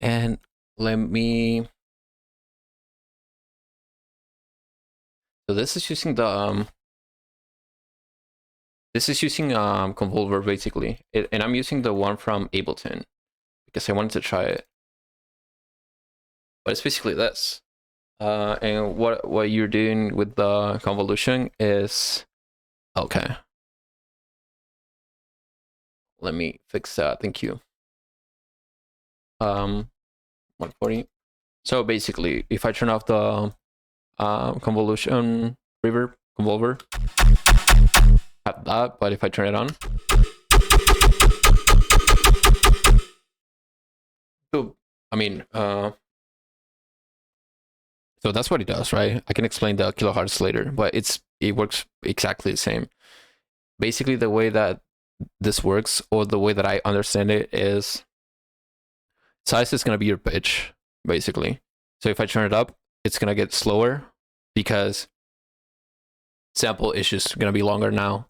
And let me. So this is using the Convolver basically, and I'm using the one from Ableton because I wanted to try it. But it's basically this. And what you're doing with the convolution is okay. Let me fix that. Thank you. 140. So basically, if I turn off the convolution reverb convolver, have that. But if I turn it on, so I mean, so that's what it does, right? I can explain the kilohertz later, but it works exactly the same. Basically, the way that this works, or the way that I understand it, is size is going to be your pitch, basically. So if I turn it up, it's going to get slower because sample is just going to be longer now.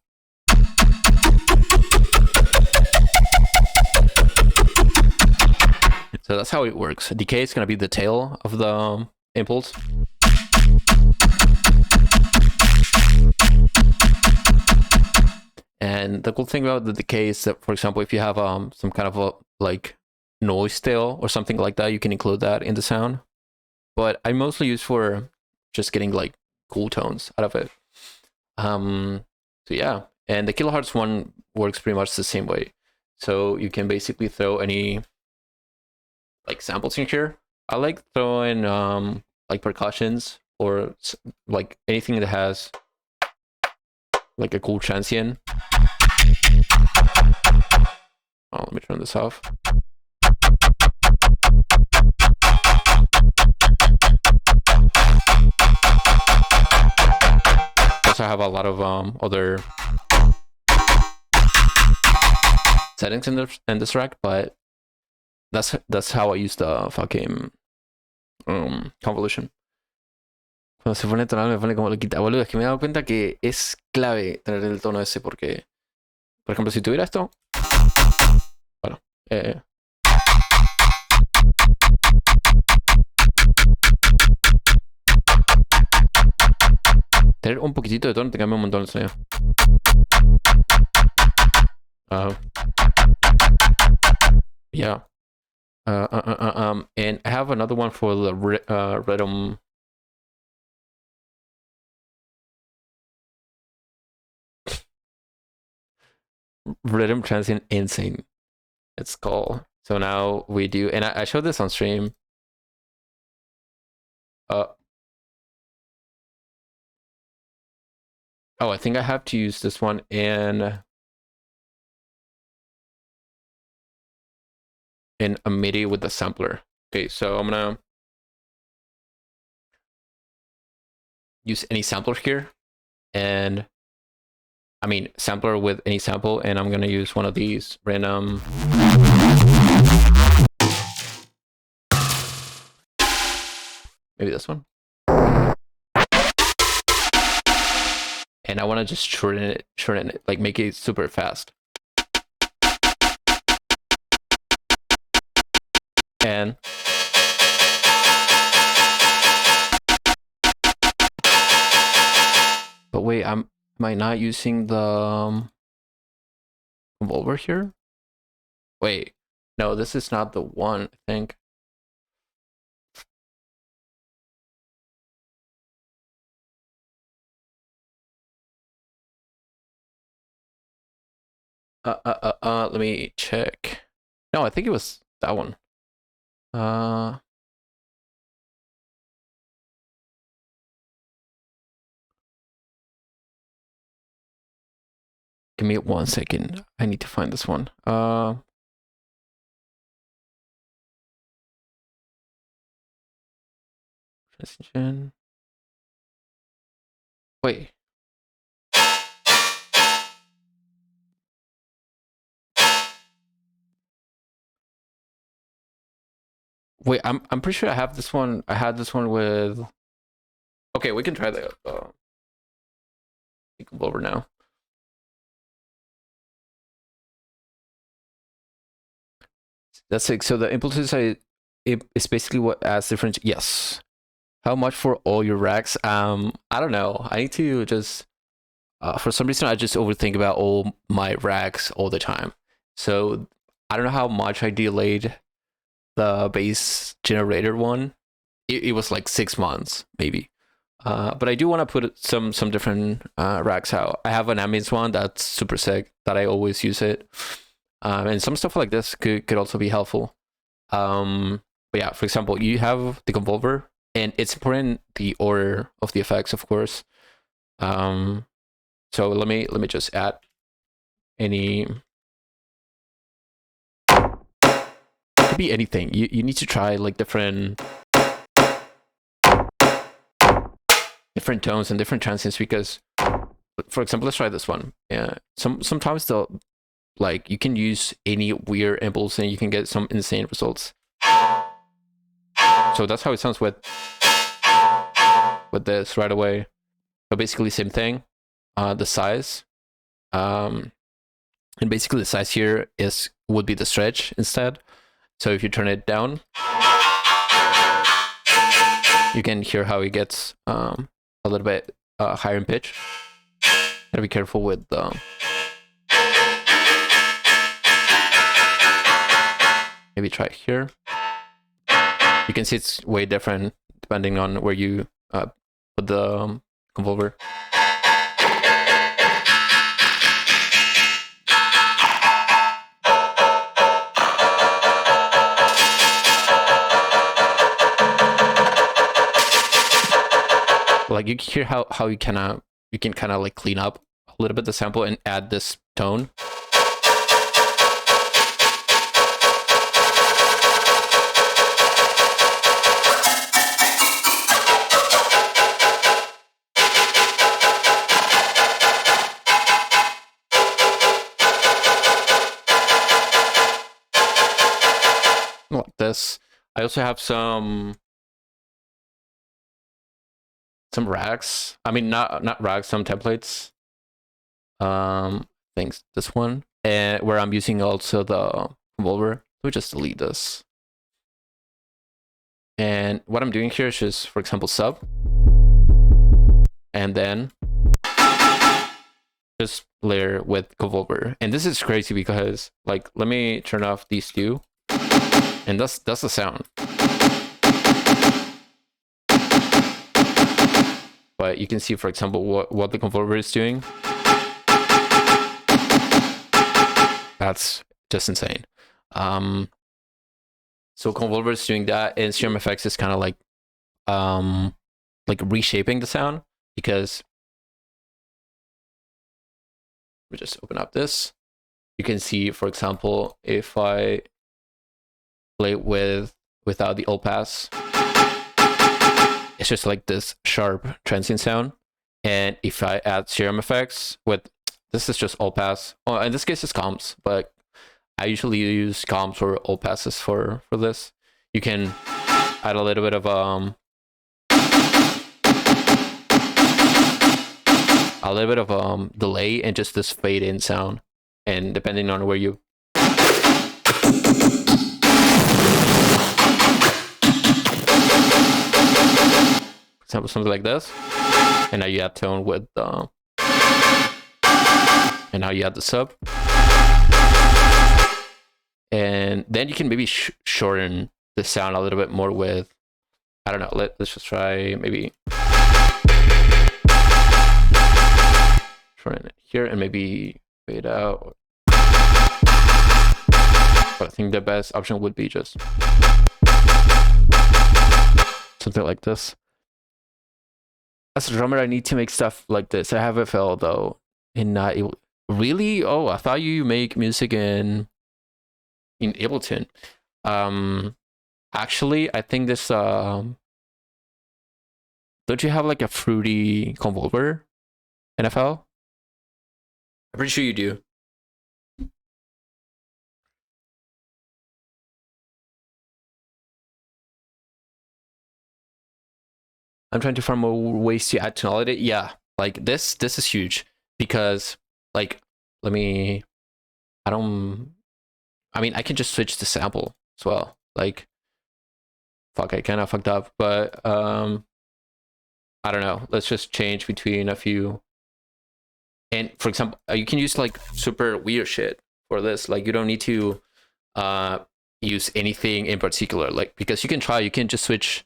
So that's how it works. Decay is going to be the tail of the impulse. And the cool thing about the decay is that, for example, if you have some kind of a like noise tail or something like that, you can include that in the sound. But I mostly use for just getting like cool tones out of it. So yeah, and the kilohertz one works pretty much the same way. So you can basically throw any like samples in here. I like throwing like percussions or like anything that has like a cool transient. Oh, let me turn this off. Also, I have a lot of other settings in this track, but that's how I use the fucking convolution. Cuando se pone tonal me pone como loquita. Boludo, es que me he dado cuenta que es clave tener el tono ese porque, por ejemplo, si tuviera esto, bueno, tener un poquitito de tono te cambia un montón el sonido. Yeah. And I have another one for the rhythm. Rhythm transient insane, it's called. So now we do, and I showed this on stream. Oh, I think I have to use this one in a MIDI with the sampler. Okay, so I'm gonna use any sampler here, and I mean sampler with any sample, and I'm gonna use one of these random. Maybe this one. And I want to just shorten it, like make it super fast. And but wait, am I not using the convolver here? Wait, no, this is not the one, I think. Let me check. No, I think it was that one. Give me 1 second. I need to find this one. Transition. Wait. Wait, I'm pretty sure I have this one. I had this one with. Okay, we can try the over now. That's it. So the impulses it's basically what adds different. Yes. How much for all your racks? I don't know. I need to just. For some reason, I just overthink about all my racks all the time. So I don't know how much I delayed the base generator one. It was like 6 months, maybe. But I do want to put some different racks out. I have an ambience one that's super sick that I always use it, and some stuff like this could also be helpful. But yeah, for example, you have the convolver, and it's important the order of the effects, of course. So let me just add any. It could be anything. You need to try like different tones and different transients, because, for example, let's try this one. Yeah, sometimes they'll, like, you can use any weird impulse and you can get some insane results. So that's how it sounds with this right away. So basically same thing. The size, and basically the size here would be the stretch instead. So if you turn it down, you can hear how it gets a little bit higher in pitch. Gotta be careful with maybe try it here. You can see it's way different depending on where you put the convolver. Like, you can hear how you can kind of like clean up a little bit the sample and add this tone. Like this. I also have some racks. I mean, not racks, some templates. Thanks, this one, and where I'm using also the convolver. We just delete this. And what I'm doing here is just, for example, sub, and then just layer with convolver. And this is crazy because, like, let me turn off these two, and that's the sound. But you can see, for example, what the convolver is doing. That's just insane. So convolver is doing that, and Stream Effects is kind of like reshaping the sound, because we just open up this. You can see, for example, if I play without the all pass, it's just like this sharp transient sound. And if I add serum effects with, this is just all pass. Oh, in this case it's comps, but I usually use comps or all passes for this. You can add a little bit of delay and just this fade in sound, and depending on where you something like this, and now you add tone with and now you add the sub, and then you can maybe shorten the sound a little bit more with, I don't know, let's just try maybe shorten it here and maybe fade out. But I think the best option would be just something like this. As a drummer, I need to make stuff like this. I have FL though, and not really. Oh, I thought you make music in Ableton. Actually, I think this. Don't you have like a fruity convolver in FL? I'm pretty sure you do. I'm trying to find more ways to add tonality. Yeah, like this is huge, because like, I mean, I can just switch the sample as well. Like, fuck, I kind of fucked up, but I don't know. Let's just change between a few. And for example, you can use like super weird shit for this. Like you don't need to use anything in particular. Like because you can just switch,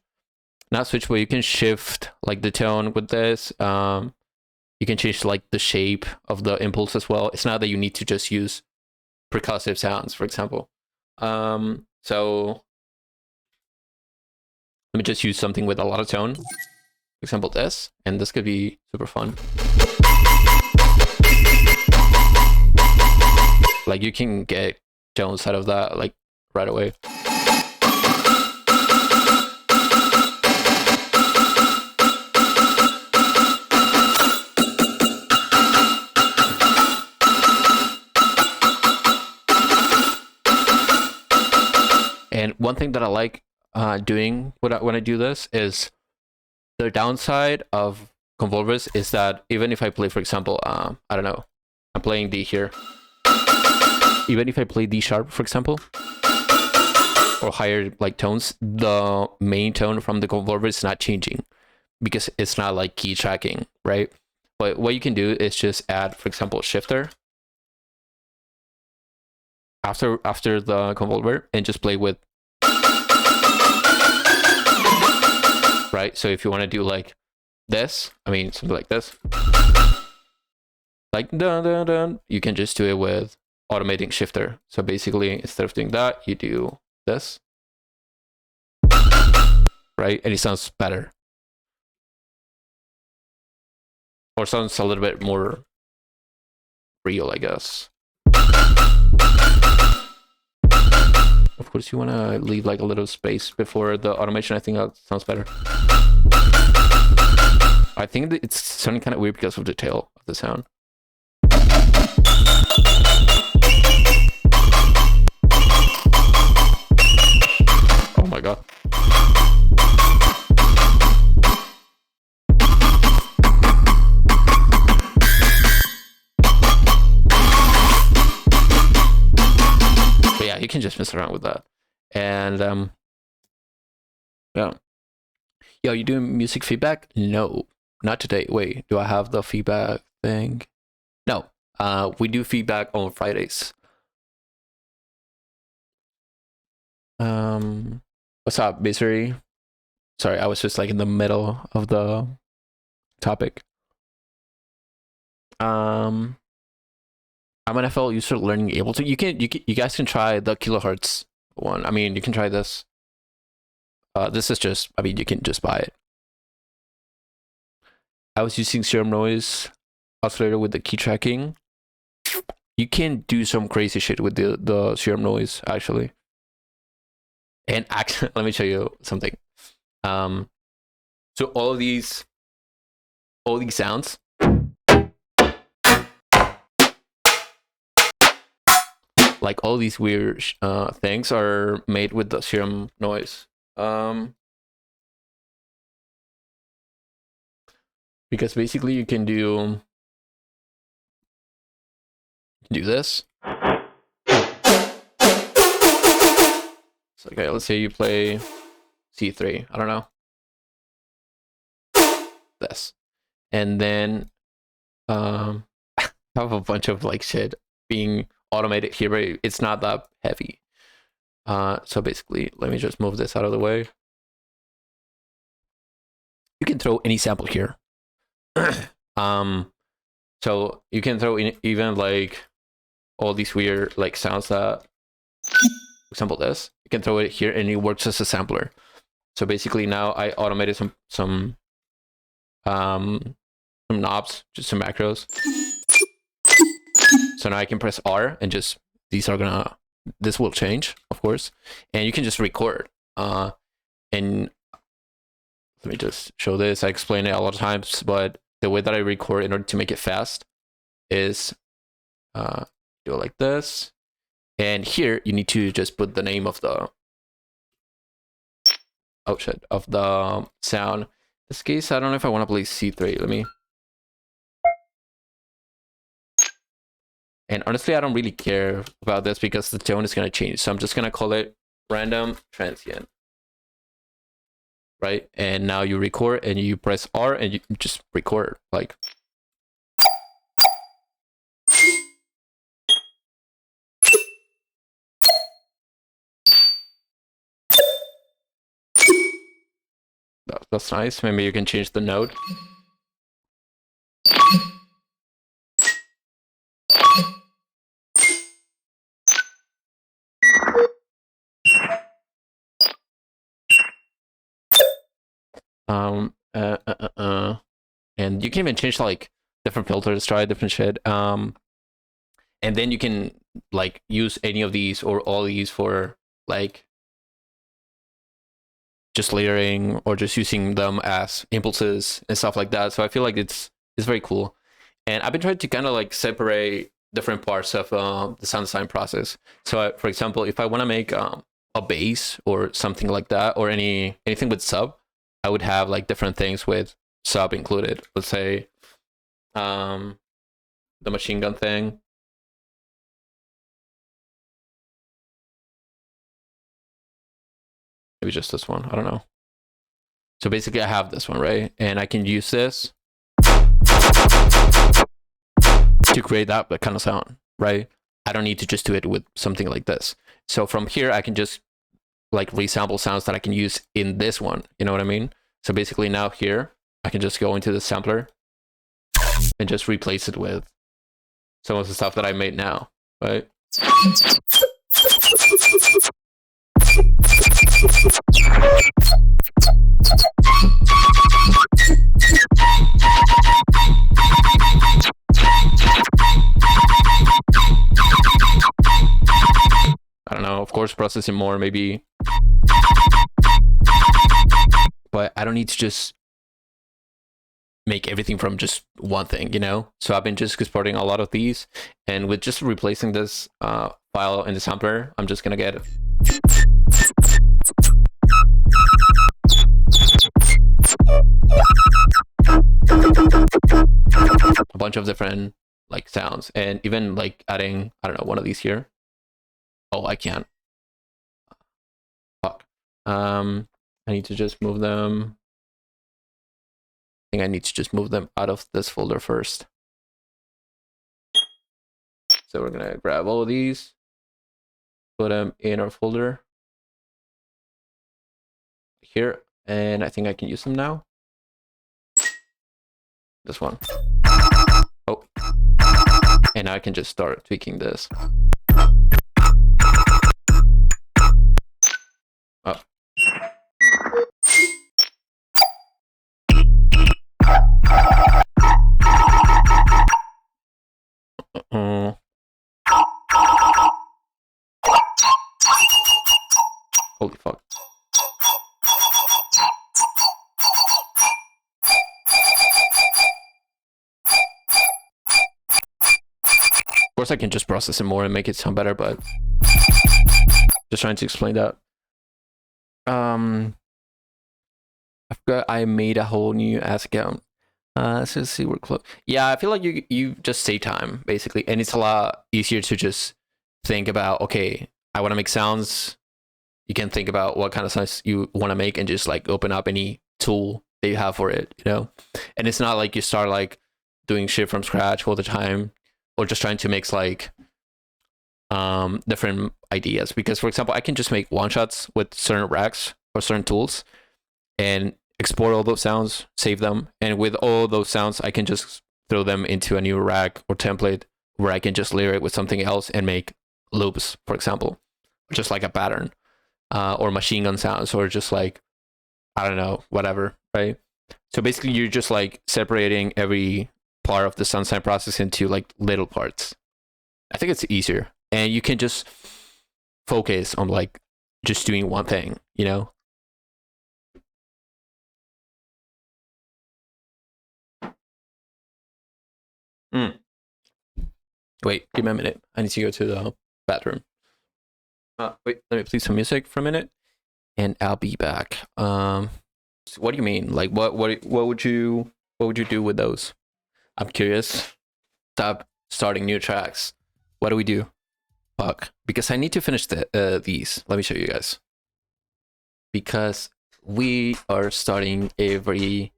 not switch, but you can shift like the tone with this. You can change like the shape of the impulse as well. It's not that you need to just use percussive sounds, for example. So let me just use something with a lot of tone. For example, this, and this could be super fun. Like you can get tones out of that like right away. And one thing that I like doing when I do this is the downside of Convolvers is that even if I play, for example, I don't know, I'm playing D here. Even if I play D sharp, for example, or higher like tones, the main tone from the Convolver is not changing because it's not like key tracking, right? But what you can do is just add, for example, shifter after the Convolver and just play with. Right, so if you want to do like this, I mean something like this, like dun dun dun, you can just do it with automating shifter. So basically, instead of doing that, you do this, right, and it sounds better, or sounds a little bit more real, I guess. Of course, you want to leave like a little space before the automation. I think that sounds better. I think that it's sounding kind of weird because of the tail of the sound. Oh my god. But yeah, you can just mess around with that. And yeah. Yo, you doing music feedback? No, not today. Wait, do I have the feedback thing? No, we do feedback on Fridays. What's up, Misery? Sorry, I was just like in the middle of the topic. I'm an FL user learning Ableton. You guys can try the kilohertz one. I mean, you can try this. This is just, I mean, you can just buy it. I was using serum noise oscillator with the key tracking. You can do some crazy shit with the serum noise, actually. And actually, let me show you something. So all these sounds, like all these weird things are made with the serum noise. Because basically you can do this. So okay, let's say you play C3, I don't know, this, and then I have a bunch of like shit being automated here, but it's not that heavy. So basically, let me just move this out of the way. You can throw any sample here. So you can throw in even like all these weird like sounds that, for example, this. You can throw it here and it works as a sampler. So basically now I automated some knobs, just some macros. So now I can press R and just this will change, of course, and you can just record. And let me just show this. I explain it a lot of times, but the way that I record in order to make it fast is do it like this. And here you need to just put the name of the of the sound. In this case, I don't know if I want to play C3. Let me. And honestly, I don't really care about this because the tone is going to change. So I'm just going to call it random transient. right? And now you record and you press R and you just record like. That's nice. Maybe you can change the note. And you can even change like different filters, try different shit. And then you can like use any of these or all these for like just layering or just using them as impulses and stuff like that. So I feel like it's very cool. And I've been trying to kind of like separate different parts of the sound design process. So for example, if I want to make a bass or something like that, or anything with sub, I would have like different things with sub included. Let's say the machine gun thing. Maybe just this one. I don't know. So basically I have this one, right? And I can use this to create that kind of sound, right? I don't need to just do it with something like this. So from here, I can just like resample sounds that I can use in this one. You know what I mean? So basically now here, I can just go into the sampler and just replace it with some of the stuff that I made now, right? I don't know, of course, processing more maybe, but I don't need to just make everything from just one thing, you know? So I've been just exporting a lot of these, and with just replacing this file in the sampler, I'm just gonna get a bunch of different like sounds, and even like adding, I don't know, one of these here. Oh, I can't. Fuck. I need to just move them. I think I need to just move them out of this folder first. So we're gonna grab all of these, put them in our folder here, and I think I can use them now. This one. Oh. And now I can just start tweaking this. Oh. Holy fuck. Of course I can just process it more and make it sound better, but just trying to explain that. I forgot I made a whole new ass account. So let's see, we're close. Yeah, I feel like you just save time basically, and it's a lot easier to just think about, okay, I want to make sounds. You can think about what kind of sounds you want to make and just like open up any tool that you have for it, you know? And it's not like you start like doing shit from scratch all the time, or just trying to mix like different ideas. Because for example, I can just make one shots with certain racks or certain tools and export all those sounds, save them, and with all those sounds I can just throw them into a new rack or template where I can just layer it with something else and make loops, for example, just like a pattern, or machine gun sounds, or just like, I don't know, whatever, right? So basically you're just like separating every part of the sound design process into like little parts. I think it's easier, and you can just focus on like just doing one thing, you know? Wait, give me a minute. I need to go to the bathroom. Wait, let me play some music for a minute, and I'll be back. What do you mean? Like, what would you do with those? I'm curious. Stop starting new tracks. What do we do? Fuck. Because I need to finish these. Let me show you guys. Because we are starting every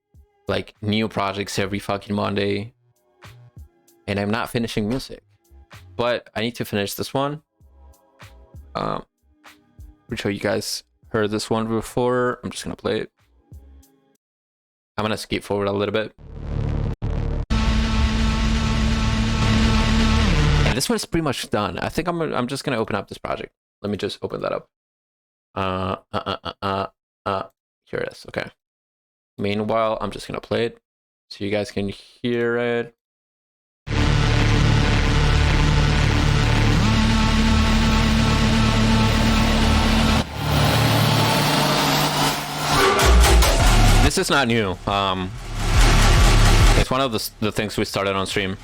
like new projects every fucking Monday, and I'm not finishing music, but I need to finish this one. I'm sure you guys heard this one before. I'm just gonna play it. I'm gonna skip forward a little bit. And this one's pretty much done. I think I'm just gonna open up this project. Let me just open that up. Here it is. Okay. Meanwhile, I'm just gonna play it so you guys can hear it. This is not new. It's one of the things we started on stream.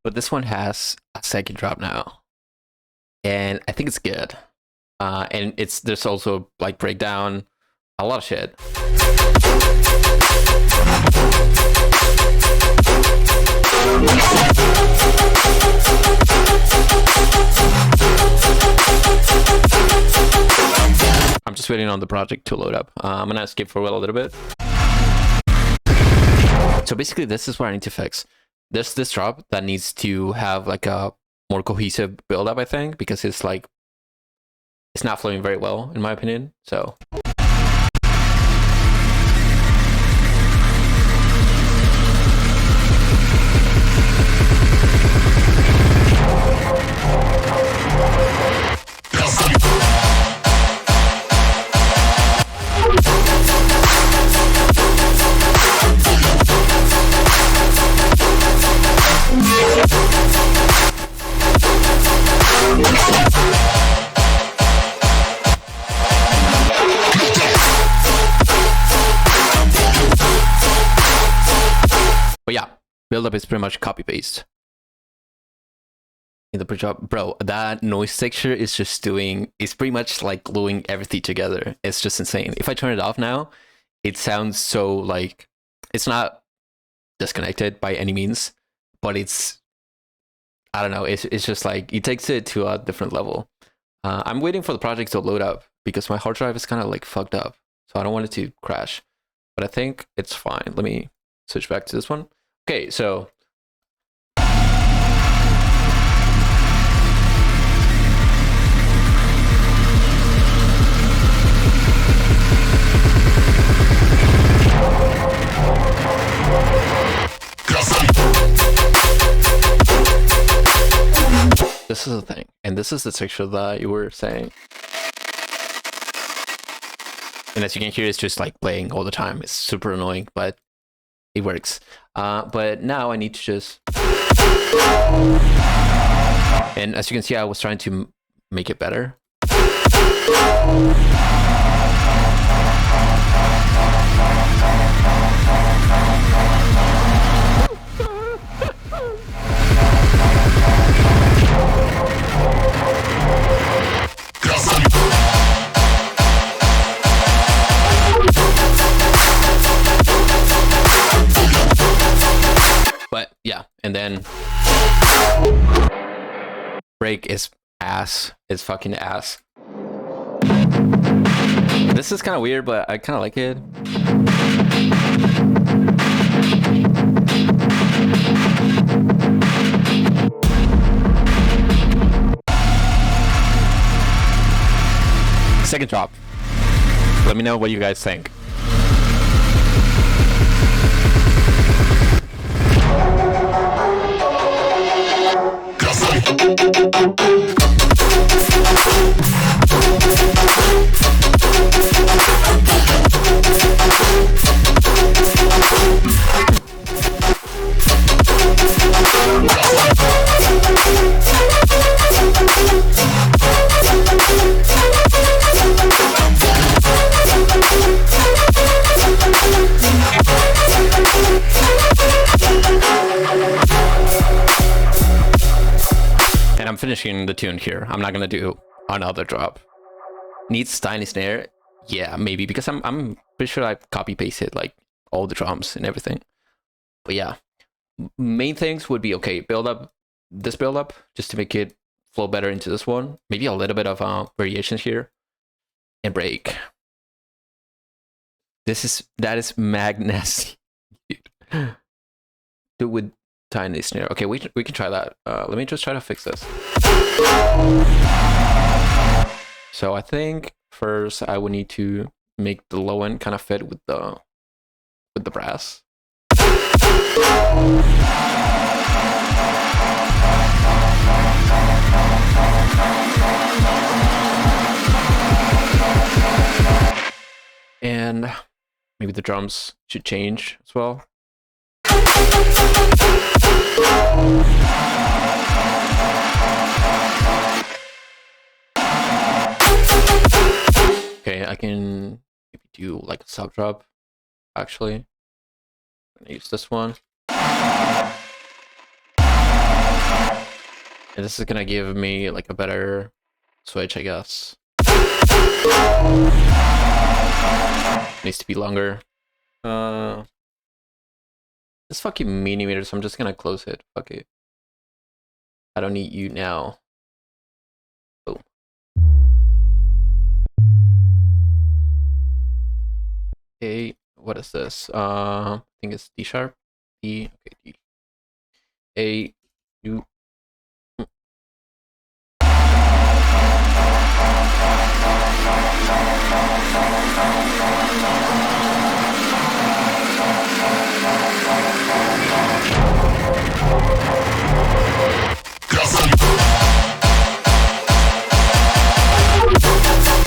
But this one has a second drop now, and I think it's good. And there's also like breakdown, a lot of shit. I'm just waiting on the project to load up. I'm gonna skip forward a little bit. So basically, this is what I need to fix. There's this drop that needs to have like a more cohesive build up, I think, because it's like it's not flowing very well in my opinion. So buildup is pretty much copy paste. In the pre-drop, bro, that noise texture is just it's pretty much like gluing everything together. It's just insane. If I turn it off now, it sounds so like, it's not disconnected by any means, but I don't know, it's just like, it takes it to a different level. I'm waiting for the project to load up because my hard drive is kind of like fucked up. So I don't want it to crash, but I think it's fine. Let me switch back to this one. Okay, so this is the thing, and this is the texture that you were saying. And as you can hear, it's just like playing all the time. It's super annoying, but it works. But now I need to just... And as you can see, I was trying to make it better. But yeah, and then break is ass. It's fucking ass. This is kind of weird, but I kind of like it. Second drop. Let me know what you guys think. I'm finishing the tune here. I'm not gonna do another drop. Needs tiny snare. Yeah, maybe because I'm pretty sure I copy pasted like all the drums and everything. But yeah, main things would be okay. Build up this build up just to make it flow better into this one. Maybe a little bit of variations here, and break. That is madness. Do with tiny snare. Okay, we can try that. Let me just try to fix this. So I think first I would need to make the low end kind of fit with the brass. And maybe the drums should change as well. Okay, I can maybe do like a sub drop. Actually, I'm gonna use this one. And this is gonna give me like a better switch, I guess. Needs to be longer. This fucking millimeter, so I'm just gonna close it. Fuck it. I don't need you now. Boom. Okay, what is this? I think it's D sharp. D. Okay, D. A. U.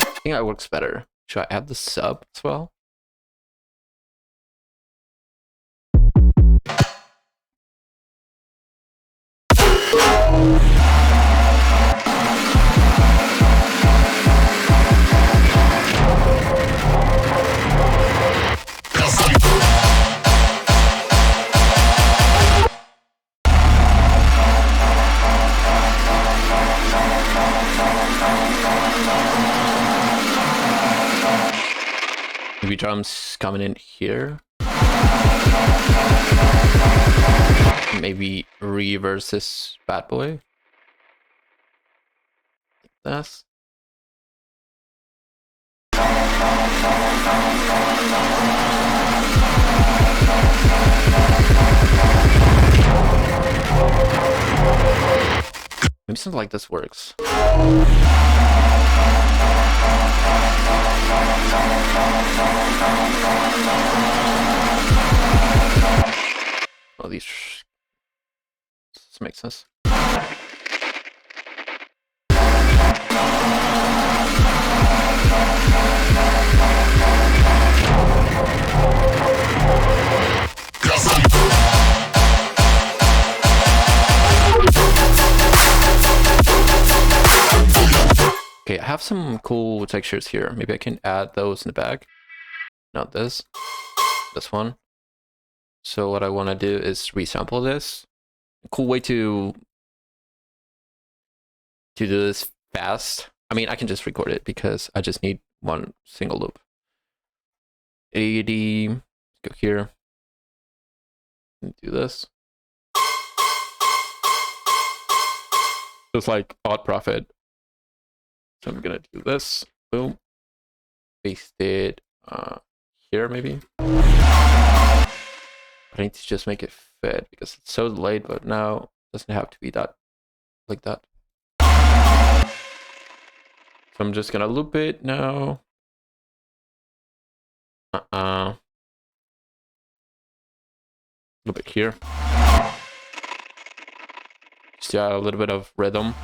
I think that works better. Should I add the sub as well? Maybe drums coming in here. Maybe reverse this bad boy. Like this. Maybe something like this works. Oh, this makes sense. Okay, I have some cool textures here. Maybe I can add those in the back. Not this. This one. So what I want to do is resample this. A cool way to do this fast. I mean, I can just record it because I just need one single loop. 80. Go here. And do this. Just like odd profit. So I'm gonna do this. Boom. Paste it here maybe. I need to just make it fit because it's so delayed, but now it doesn't have to be that like that. So I'm just gonna loop it now. Loop it here. Just a little bit of rhythm.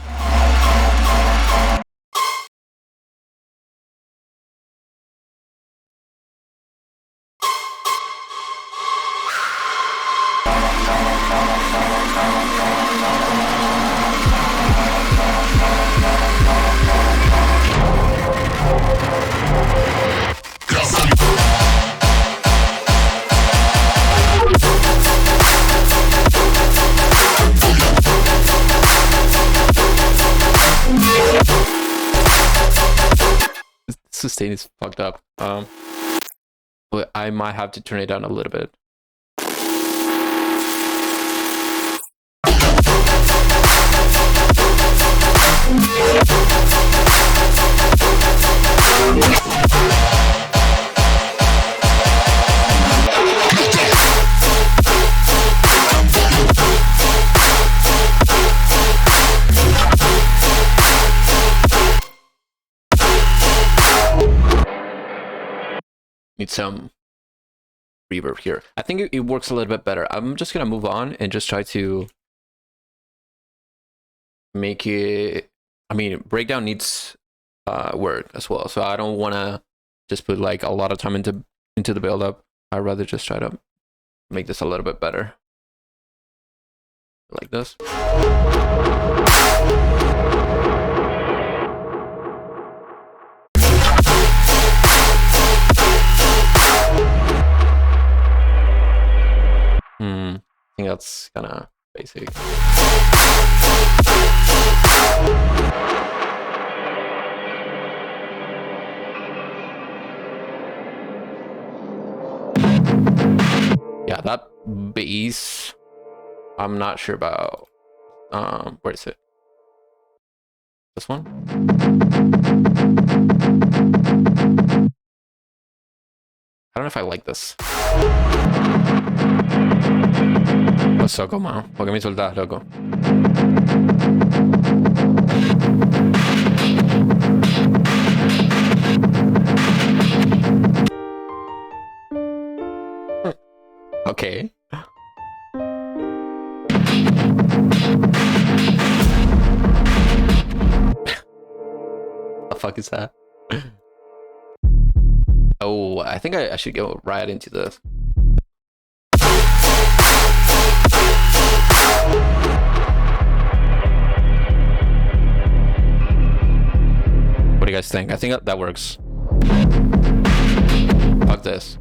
saying it's fucked up. But I might have to turn it down a little bit. Need some reverb here. I think it works a little bit better. I'm just gonna move on and just try to make it. I mean, breakdown needs work as well, so I don't want to just put like a lot of time into the build up. I'd rather just try to make this a little bit better, like this. I think that's kind of basic. Yeah, that bass, I'm not sure about. Where is it? This one? I don't know if I like this. Pasó, como? ¿Por qué me insultas, loco? Okay. The fuck is that? Oh, I think I should go right into this. What do you guys think? I think that works. Fuck this.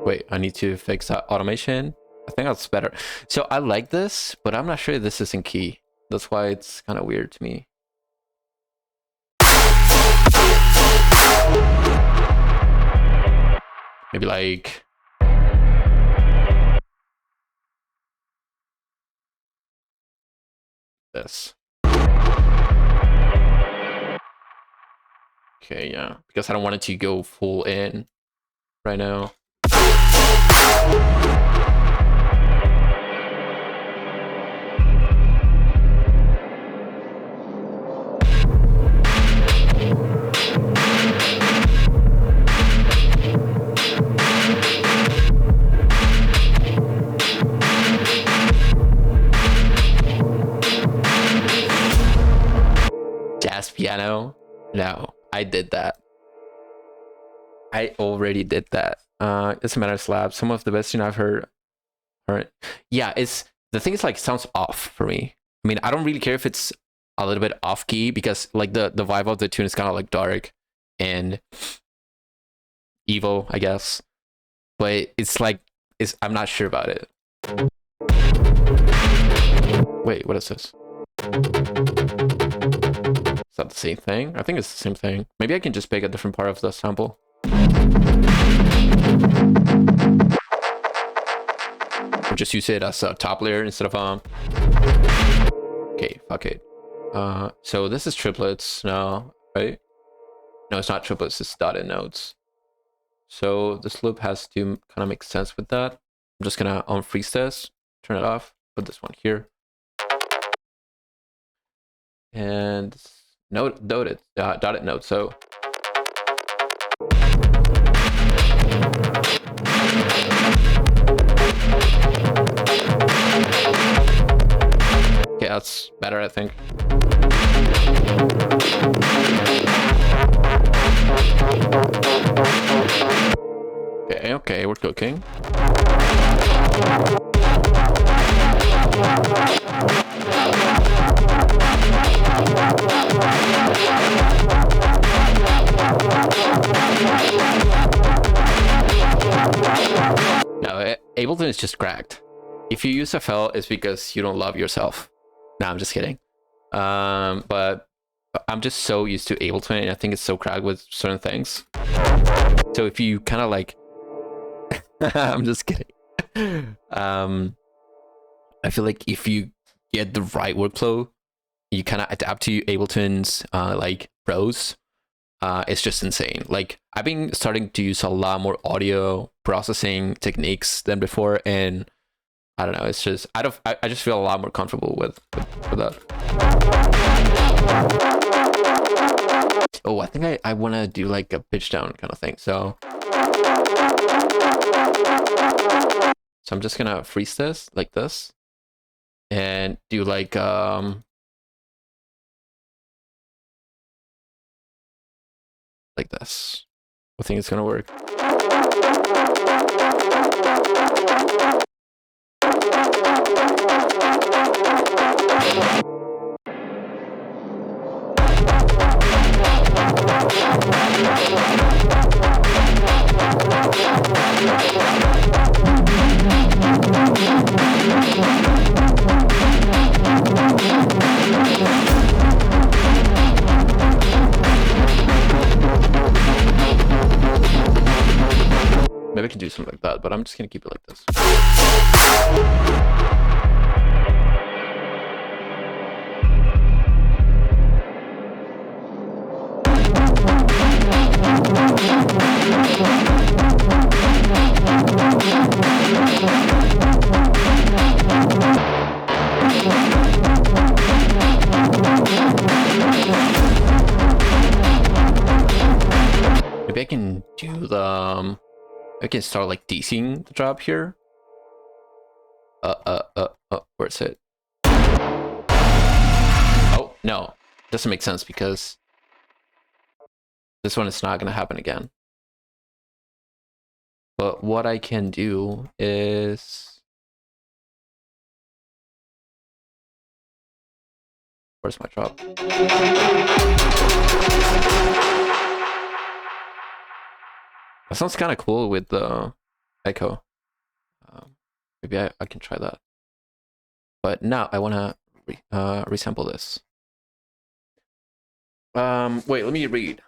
Wait, I need to fix that automation. I think that's better. So I like this, but I'm not sure this is in key. That's why it's kind of weird to me. Maybe like... this. Okay, yeah, because I don't want it to go full in right now. Jazz piano? No, I did that. I already did that. It's a matter of slab. Some of the best tune I've heard. Yeah, it's the thing is like it sounds off for me. I mean, I don't really care if it's a little bit off key because like the vibe of the tune is kind of like dark and evil, I guess. But it's like I'm not sure about it. Wait, what is this? Is that the same thing? I think it's the same thing. Maybe I can just pick a different part of the sample. Or just use it as a top layer instead of okay, fuck it. So this is triplets now, right? No, it's not triplets, it's dotted notes. So this loop has to kind of make sense with that. I'm just gonna unfreeze this, turn it off, put this one here. And dotted note, so okay, that's better, I think. Okay, we're cooking. No, Ableton is just cracked. If you use FL, it's because you don't love yourself. No, I'm just kidding. But I'm just so used to Ableton, and I think it's so cracked with certain things. So if you kind of like, I'm just kidding. I feel like if you get the right workflow, you kind of adapt to Ableton's like pros. It's just insane. Like I've been starting to use a lot more audio processing techniques than before, and I don't know. It's just I just feel a lot more comfortable with that. Oh, I think I want to do like a pitch down kind of thing. So I'm just gonna freeze this like this, and do like this. I think it's gonna work. Maybe I can do something like that, but I'm just gonna keep it like this. Maybe I can do the I can start like DCing the drop here. Where's it? Oh no, doesn't make sense because this one is not gonna happen again. But what I can do is, where's my drop? That sounds kind of cool with the echo. Maybe I can try that. But now I want to resample this. Wait, let me read.